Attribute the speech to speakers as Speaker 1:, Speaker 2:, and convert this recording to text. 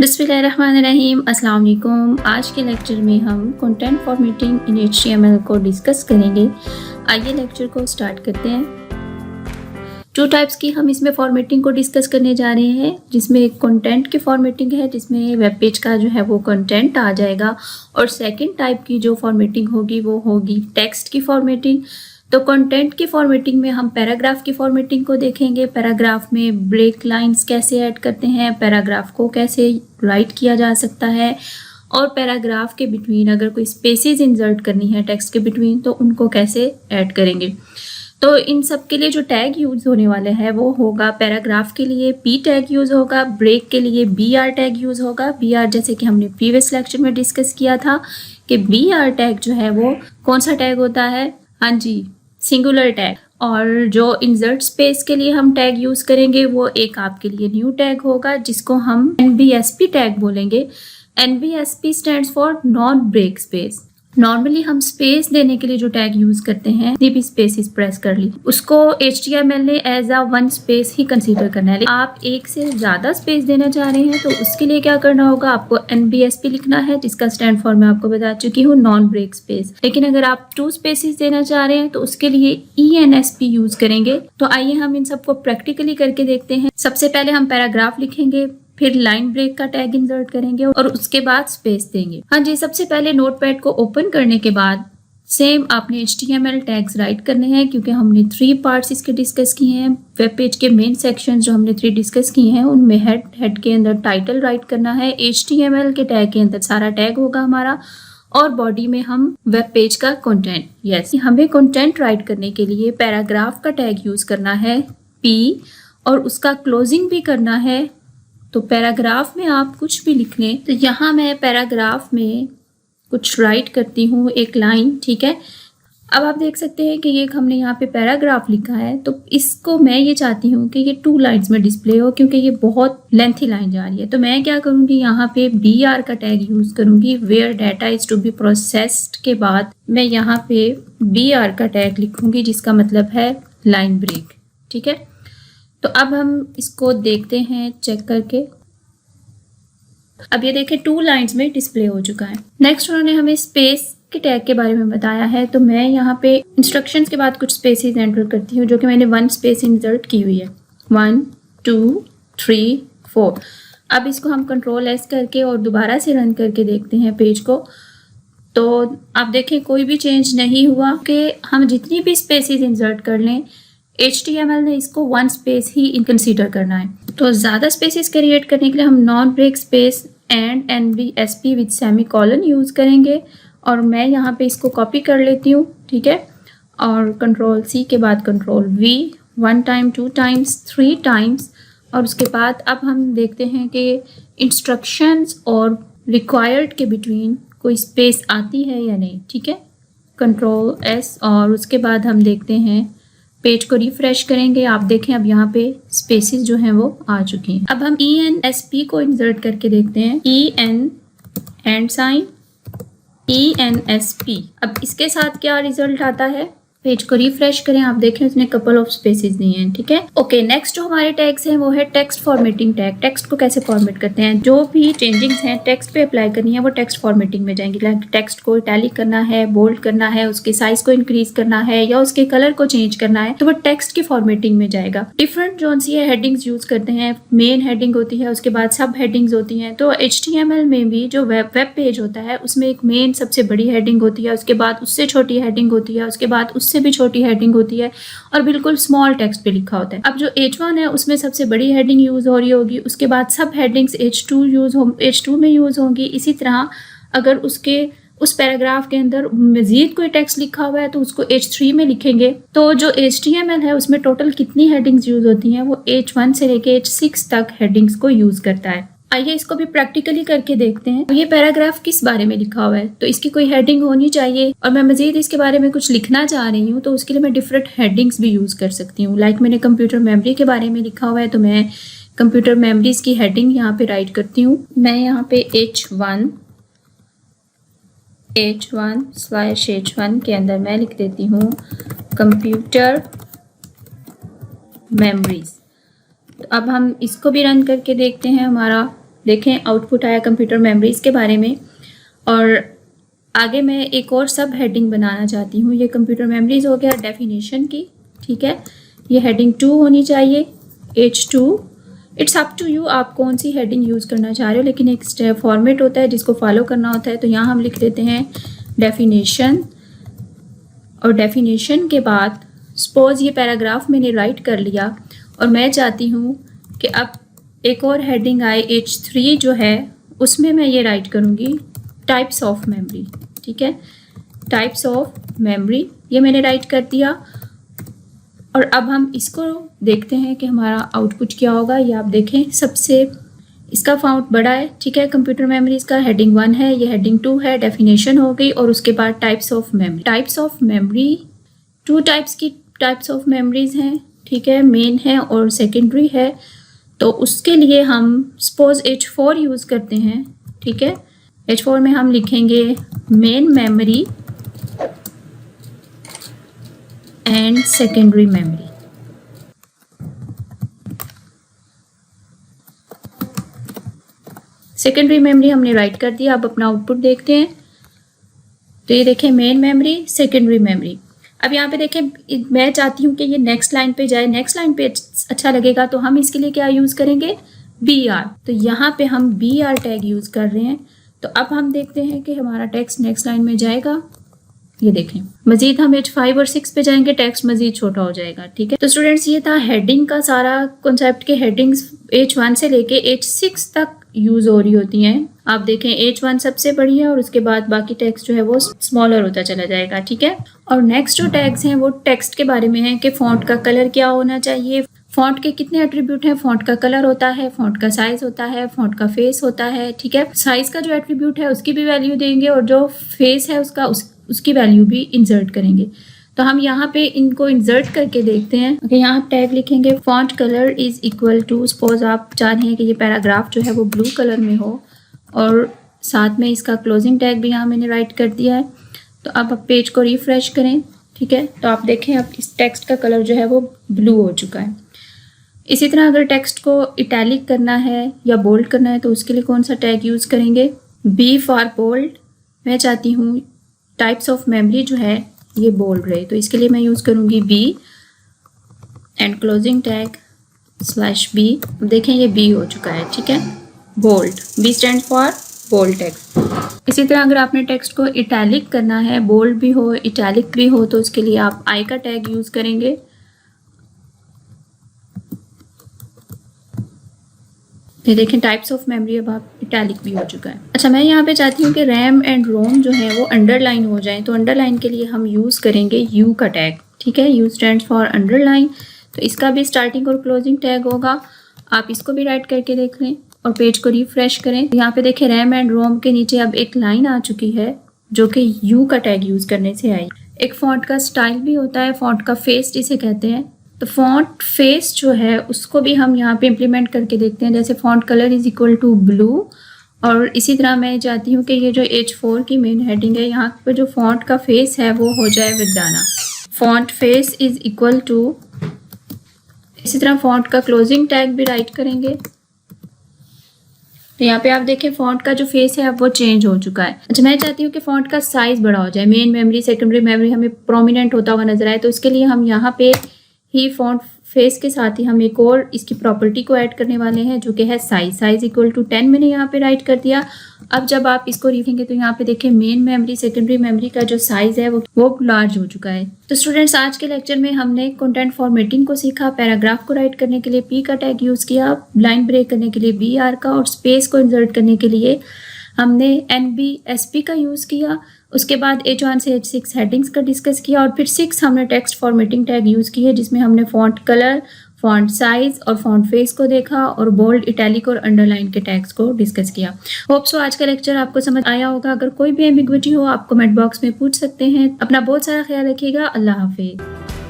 Speaker 1: बिस्मिल्लाहिर्रहमानिर्रहीम। अस्सलाम वालेकुम। आज के लेक्चर में हम कंटेंट फॉर्मेटिंग इन HTML को डिस्कस करेंगे। आइए लेक्चर को स्टार्ट करते हैं। टू टाइप्स की हम इसमें फॉर्मेटिंग को डिस्कस करने जा रहे हैं, जिसमें एक कंटेंट की फॉर्मेटिंग है जिसमें वेब पेज का जो है वो कंटेंट आ जाएगा, और सेकंड टाइप की जो फॉर्मेटिंग होगी वो होगी टेक्स्ट की फॉर्मेटिंग। तो कंटेंट की फॉर्मेटिंग में हम पैराग्राफ की फॉर्मेटिंग को देखेंगे। पैराग्राफ में ब्रेक लाइंस कैसे ऐड करते हैं, पैराग्राफ को कैसे राइट किया जा सकता है, और पैराग्राफ के बिटवीन अगर कोई स्पेसेस इंसर्ट करनी है टेक्स्ट के बिटवीन तो उनको कैसे ऐड करेंगे। तो इन सब के लिए जो टैग यूज़ होने वाले हैं वो होगा, पैराग्राफ के लिए P टैग यूज़ होगा, ब्रेक के लिए BR टैग यूज़ होगा। BR जैसे कि हमने प्रीवियस लेक्चर में डिस्कस किया था कि BR टैग जो है वो कौन सा टैग होता है, हाँ जी, सिंगुलर टैग। और जो इंसर्ट स्पेस के लिए हम टैग यूज़ करेंगे वो एक आपके लिए न्यू टैग होगा जिसको हम NBSP टैग बोलेंगे। NBSP stands for non break space. Normally हम स्पेस देने के लिए जो टैग यूज़ करते हैं, भी स्पेस प्रेस कर ली, उसको HTML ने एज अ वन स्पेस ही कंसीडर करना है। आप एक से ज़्यादा स्पेस देना चाह रहे हैं तो उसके लिए क्या करना होगा, आपको NBSP लिखना है, जिसका स्टैंड फॉर मैं आपको बता चुकी हूँ, नॉन ब्रेक स्पेस। लेकिन अगर आप 2 स्पेसेस देना चाह रहे हैं तो उसके लिए ENSP यूज़ करेंगे। तो आइए हम इन सबको प्रैक्टिकली करके देखते हैं। सबसे पहले हम पैराग्राफ लिखेंगे, फिर लाइन ब्रेक का टैग इंसर्ट करेंगे और उसके बाद स्पेस देंगे। हाँ जी, सबसे पहले नोटपैड को ओपन करने के बाद सेम आपने HTML टैग्स राइट करने हैं, क्योंकि हमने 3 पार्ट्स इसके डिस्कस किए हैं। वेब पेज के मेन सेक्शन जो हमने 3 डिस्कस किए हैं उनमें हेड के अंदर टाइटल राइट करना है, HTML के टैग के अंदर सारा टैग होगा हमारा, और बॉडी में हम वेब पेज का कंटेंट। यस, हमें कंटेंट राइट करने के लिए पैराग्राफ का टैग यूज़ करना है P, और उसका क्लोजिंग भी करना है। तो पैराग्राफ में आप कुछ भी लिख लें, तो यहाँ मैं पैराग्राफ में कुछ राइट करती हूँ, एक लाइन, ठीक है। अब आप देख सकते हैं कि ये हमने यहाँ पे पैराग्राफ लिखा है, तो इसको मैं ये चाहती हूँ कि ये 2 लाइन्स में डिस्प्ले हो, क्योंकि ये बहुत लेंथी लाइन जा रही है। तो मैं क्या करूँगी, यहाँ पे BR का टैग यूज़ करूँगी, where data is to be processed के बाद मैं यहाँ पे BR का टैग लिखूँगी, जिसका मतलब है लाइन ब्रेक, ठीक है। तो अब हम इसको देखते हैं चेक करके। अब ये देखें 2 लाइंस में डिस्प्ले हो चुका है। नेक्स्ट उन्होंने हमें स्पेस के टैग के बारे में बताया है, तो मैं यहाँ पे इंस्ट्रक्शंस के बाद कुछ स्पेसेस एंटर करती हूँ, जो कि मैंने 1 स्पेस इंसर्ट की हुई है। 1 2 3 4। अब इसको हम Ctrl+S करके और दोबारा से रन करके देखते हैं पेज को। तो आप देखें कोई भी चेंज नहीं हुआ, कि हम जितनी भी स्पेसेस इंसर्ट कर लें HTML ने इसको 1 स्पेस ही कंसीडर करना है। तो ज़्यादा स्पेसेस क्रिएट करने के लिए हम non break space and NBSP with semicolon use करेंगे, और मैं यहाँ पे इसको कॉपी कर लेती हूँ, ठीक है। और Ctrl+C के बाद Ctrl+V 1 टाइम 2 टाइम्स 3 टाइम्स, और उसके बाद अब हम देखते हैं कि इंस्ट्रक्शंस और रिक्वायर्ड के बिटवीन कोई स्पेस आती है या नहीं, ठीक है। Ctrl+S, और उसके बाद हम देखते हैं, पेज को रिफ्रेश करेंगे, आप देखें अब यहाँ पे स्पेसेस जो हैं वो आ चुकी हैं। अब हम ENSP को इंसर्ट करके देखते हैं, एंड साइन ENSP। अब इसके साथ क्या रिजल्ट आता है, पेज को रिफ्रेश करें, आप देखें उसने कपल ऑफ स्पेसेस दिए हैं, ठीक है। ओके, नेक्स्ट जो हमारे टैग्स हैं वो है टेक्स्ट फॉर्मेटिंग टैग। टेक्स्ट को कैसे फॉर्मेट करते हैं, जो भी चेंजिंग्स हैं टेक्स्ट पे अप्लाई करनी है वो टेक्स्ट फॉर्मेटिंग में जाएंगी। लाइक टेक्स्ट को इटैलिक करना है, बोल्ड करना है, उसके साइज को इंक्रीज करना है, या उसके कलर को चेंज करना है, तो वो टेक्स्ट की फॉर्मेटिंग में जाएगा। डिफरेंट जो सी है हेडिंग्स यूज करते हैं, मेन हेडिंग होती है, उसके बाद सब हेडिंग्स होती हैं। तो HTML में भी जो वेब पेज होता है उसमें एक मेन सबसे बड़ी हेडिंग होती है, उसके बाद उससे छोटी हेडिंग होती है, उसके बाद उससे भी छोटी हेडिंग होती है, और बिल्कुल स्मॉल टेक्स्ट पे लिखा होता है। अब जो H1 है उसमें सबसे बड़ी हेडिंग यूज हो रही होगी, उसके बाद सब हेडिंग्स H2 में यूज होंगी। इसी तरह अगर उस पैराग्राफ के अंदर मजीद कोई टेक्स्ट लिखा हुआ है तो उसको H3 में लिखेंगे। तो जो HTML है उसमें टोटल कितनी हेडिंग्स यूज होती हैं, वो H1 से लेके H6 तक हेडिंग्स को यूज करता है। आइए इसको भी प्रैक्टिकली करके देखते हैं। ये पैराग्राफ किस बारे में लिखा हुआ है, तो इसकी कोई हेडिंग होनी चाहिए, और मैं मजीद इसके बारे में कुछ लिखना चाह रही हूँ तो उसके लिए मैं डिफरेंट हेडिंग्स भी यूज़ कर सकती हूँ। लाइक मैंने कंप्यूटर मेमोरी के बारे में लिखा हुआ है, तो मैं कंप्यूटर मेमोरीज की हेडिंग यहाँ पे राइट करती हूँ। मैं यहाँ पे H1/H1 के अंदर मैं लिख देती हूँ कंप्यूटर मेमोरीज। तो अब हम इसको भी रन करके देखते हैं, हमारा देखें आउटपुट आया कंप्यूटर मेमोरीज़ के बारे में। और आगे मैं एक और सब हेडिंग बनाना चाहती हूँ। ये कंप्यूटर मेमोरीज़ हो गया डेफिनेशन की, ठीक है। ये हेडिंग 2 होनी चाहिए, H2। It's up to you आप कौन सी हेडिंग यूज़ करना चाह रहे हो, लेकिन एक फॉर्मेट होता है जिसको फॉलो करना होता है। तो यहाँ हम लिख देते हैं डेफिनेशन, और डेफिनेशन के बाद सपोज़ ये पैराग्राफ मैंने राइट कर लिया और मैं चाहती हूँ कि अब एक और हेडिंग आए H3 जो है, उसमें मैं ये राइट करूँगी टाइप्स ऑफ मेमोरी, ठीक है। टाइप्स ऑफ मेमोरी ये मैंने राइट कर दिया। और अब हम इसको देखते हैं कि हमारा आउटपुट क्या होगा। ये आप देखें, सबसे इसका फाउंट बड़ा है, ठीक है। कंप्यूटर मेमोरीज का हेडिंग 1 है, ये हेडिंग 2 है, डेफिनेशन हो गई, और उसके बाद types of memory. Types of memory 2 types की टाइप्स ऑफ मेमोरीज हैं, ठीक है। मेन है और सेकेंडरी है। तो उसके लिए हम सपोज H4 यूज़ करते हैं, ठीक है। H4 में हम लिखेंगे main memory and secondary memory. Secondary memory हमने राइट कर दिया। अब अपना आउटपुट देखते हैं। तो ये देखें मेन मेमोरी, सेकेंडरी मेमोरी। अब यहाँ पे देखें, मैं चाहती हूँ कि ये नेक्स्ट लाइन पे जाए। नेक्स्ट लाइन पे अच्छा लगेगा तो हम इसके लिए क्या यूज़ करेंगे, BR। तो यहाँ पे हम BR टैग यूज़ कर रहे हैं। तो अब हम देखते हैं कि हमारा टेक्स्ट नेक्स्ट लाइन में जाएगा। ये देखें, मजीद हम H5 और 6 पे जाएंगे, टेक्स्ट मजीद छोटा हो जाएगा, ठीक है। तो स्टूडेंट्स ये था हेडिंग का सारा कॉन्सेप्ट के हेडिंग्स H1 से लेके H6 तक यूज़ हो रही होती हैं। आप देखें H1 सबसे बड़ी है और उसके बाद बाकी टेक्स्ट जो है वो स्मॉलर होता चला जाएगा, ठीक है। और नेक्स्ट जो टैग्स हैं वो टेक्स्ट के बारे में है कि फ़ॉन्ट का कलर क्या होना चाहिए, फ़ॉन्ट के कितने एट्रीब्यूट हैं। फ़ॉन्ट का कलर होता है, फ़ॉन्ट का साइज़ होता है, फ़ॉन्ट का फेस होता है, ठीक है। साइज़ का जो एट्रीब्यूट है उसकी भी वैल्यू देंगे और जो फेस है उसकी वैल्यू भी इंसर्ट करेंगे। तो हम यहाँ पे इनको इंसर्ट करके देखते हैं। ओके, यहाँ टैग लिखेंगे font colour is equal to, suppose आप चाह रहे हैं कि ये पैराग्राफ जो है वो ब्लू कलर में हो और साथ में इसका क्लोजिंग टैग भी यहाँ मैंने राइट कर दिया है। तो अब आप पेज को रिफ्रेश करें, ठीक है। तो आप देखें अब इस टेक्स्ट का कलर जो है वो ब्लू हो चुका है। इसी तरह अगर टेक्स्ट को इटैलिक करना है या बोल्ड करना है तो उसके लिए कौन सा टैग यूज़ करेंगे, B फॉर बोल्ड। मैं चाहती हूँ टाइप्स ऑफ मेमोरी जो है ये बोल्ड रहे, तो इसके लिए मैं यूज़ करूँगी B and closing tag /B। अब देखें ये B हो चुका है, ठीक है, bold. B stand for bold text. इसी तरह अगर आपने टेक्स्ट को इटैलिक करना है, बोल्ड भी हो इटैलिक भी हो, तो उसके लिए आप I का टैग यूज़ करेंगे। ये देखें टाइप्स ऑफ मेमोरी अब आप इटैलिक भी हो चुका है। अच्छा, मैं यहाँ पे चाहती हूँ कि रैम एंड रोम जो है वो अंडरलाइन हो जाए, तो अंडरलाइन के लिए हम यूज़ करेंगे U का टैग, ठीक है। U stands for underline. तो इसका भी स्टार्टिंग और क्लोजिंग टैग होगा। आप इसको भी राइट करके देख लें और पेज को रिफ्रेश करें। यहाँ पे देखें रैम एंड रोम के नीचे अब एक लाइन आ चुकी है जो कि U का टैग यूज़ करने से आई। एक फॉन्ट का स्टाइल भी होता है, फॉन्ट का फेस जिसे कहते हैं। तो फॉन्ट फेस जो है उसको भी हम यहाँ पे इम्प्लीमेंट करके देखते हैं। जैसे font colour is equal to blue, और इसी तरह मैं चाहती हूँ कि ये जो H4 की मेन हेडिंग है यहाँ पे जो फॉन्ट का फेस है वो हो जाए विदाना। Font face is equal to, इसी तरह फॉन्ट का क्लोजिंग टैग भी राइट करेंगे। तो यहाँ पे आप देखें फॉन्ट का जो फेस है अब वो चेंज हो चुका है। अच्छा, मैं चाहती हूँ कि फॉन्ट का साइज़ बड़ा हो जाए, मेन मेमोरी सेकेंडरी मेमोरी हमें प्रोमिनेंट होता हुआ नजर आए। तो इसके लिए हम यहाँ पे ही फॉन्ट फेस के साथ ही हम एक और इसकी प्रॉपर्टी को ऐड करने वाले हैं जो कि है साइज इक्वल टू 10 मैंने यहाँ पे राइट कर दिया। अब जब आप इसको लिखेंगे तो यहाँ पे देखें मेन मेमोरी सेकेंडरी मेमोरी का जो साइज है वो लार्ज हो चुका है। तो स्टूडेंट्स आज के लेक्चर में हमने कंटेंट फॉर्मेटिंग को सीखा। पैराग्राफ को राइट करने के लिए P का टैग यूज़ किया, लाइन ब्रेक करने के लिए BR का, और स्पेस को इंसर्ट करने के लिए हमने NBSP का यूज़ किया। उसके बाद H1 से H6 हेडिंग्स का डिस्कस किया, और फिर 6 हमने टेक्स्ट फॉर्मेटिंग टैग यूज़ किए जिसमें हमने फॉन्ट कलर, फॉन्ट साइज और फॉन्ट फेस को देखा, और बोल्ड, इटैलिक और अंडरलाइन के टैग्स को डिस्कस किया। होप सो आज का लेक्चर आपको समझ आया होगा। अगर कोई भी एम्बिग्विटी हो आप कमेंट बॉक्स में पूछ सकते हैं। अपना बहुत सारा ख्याल रखिएगा। अल्लाह हाफिज़।